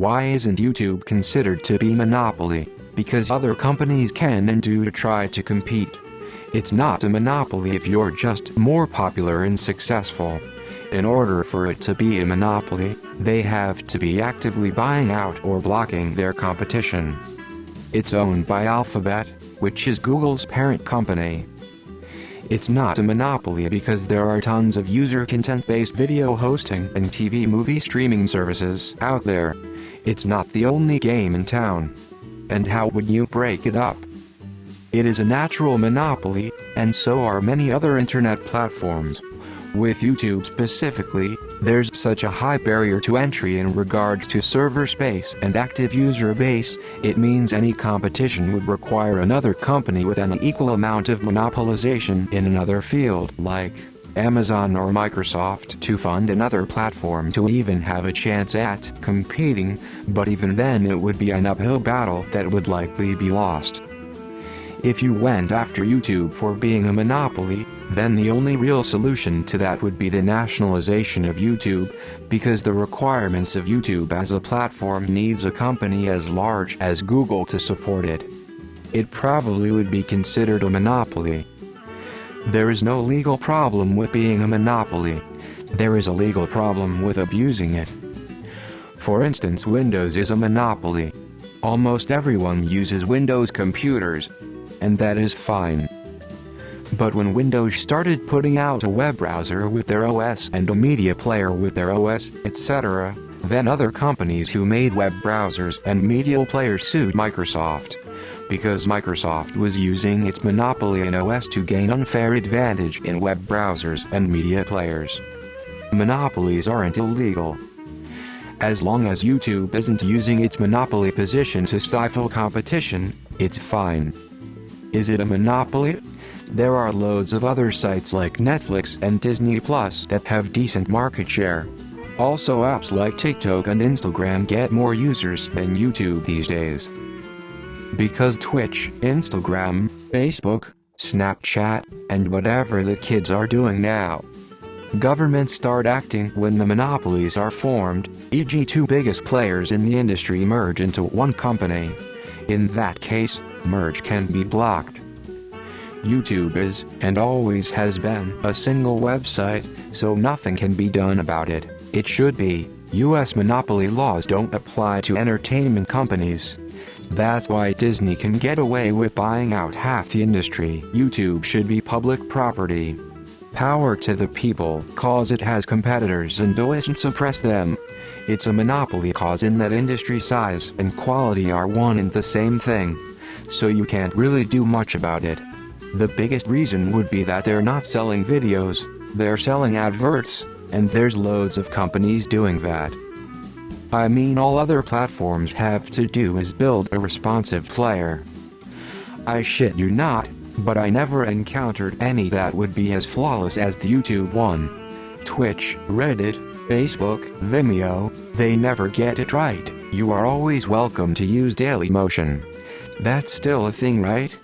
Why isn't YouTube considered to be monopoly? Because other companies can and do to try to compete. It's not a monopoly if you're just more popular and successful. In order for it to be a monopoly, they have to be actively buying out or blocking their competition. It's owned by Alphabet, which is Google's parent company. It's not a monopoly because there are tons of user content-based video hosting and TV movie streaming services out there. It's not the only game in town. And how would you break it up? It is a natural monopoly, and so are many other internet platforms. With YouTube specifically, there's such a high barrier to entry in regards to server space and active user base. It means any competition would require another company with an equal amount of monopolization in another field, like Amazon or Microsoft, to fund another platform to even have a chance at competing, but even then it would be an uphill battle that would likely be lost. If you went after YouTube for being a monopoly, then the only real solution to that would be the nationalization of YouTube, because the requirements of YouTube as a platform needs a company as large as Google to support it. It probably would be considered a monopoly. There is no legal problem with being a monopoly. There is a legal problem with abusing it. For instance, Windows is a monopoly. Almost everyone uses Windows computers, and that is fine. But when Windows started putting out a web browser with their OS and a media player with their OS, etc., then other companies who made web browsers and media players sued Microsoft, because Microsoft was using its monopoly in OS to gain unfair advantage in web browsers and media players. Monopolies aren't illegal. As long as YouTube isn't using its monopoly position to stifle competition, it's fine. Is it a monopoly? There are loads of other sites like Netflix and Disney Plus that have decent market share. Also, apps like TikTok and Instagram get more users than YouTube these days. Because Twitch, Instagram, Facebook, Snapchat, and whatever the kids are doing now. Governments start acting when the monopolies are formed, e.g. two biggest players in the industry merge into one company. In that case, merge can be blocked. YouTube is, and always has been, a single website, so nothing can be done about it. It should be. US monopoly laws don't apply to entertainment companies. That's why Disney can get away with buying out half the industry. YouTube should be public property. Power to the people, cause it has competitors and doesn't suppress them. It's a monopoly cause in that industry size and quality are one and the same thing. So you can't really do much about it. The biggest reason would be that they're not selling videos, they're selling adverts, and there's loads of companies doing that. I mean, all other platforms have to do is build a responsive player. I shit you not, but I never encountered any that would be as flawless as the YouTube one. Twitch, Reddit, Facebook, Vimeo, they never get it right. You are always welcome to use Dailymotion. That's still a thing, right?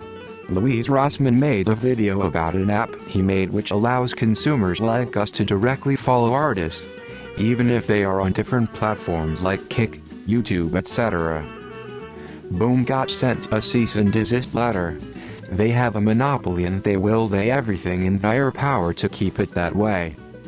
Louise Rossmann made a video about an app he made which allows consumers like us to directly follow artists, even if they are on different platforms like Kick, YouTube, etc. Boom got sent a cease and desist letter. They have a monopoly and they will do everything in their power to keep it that way.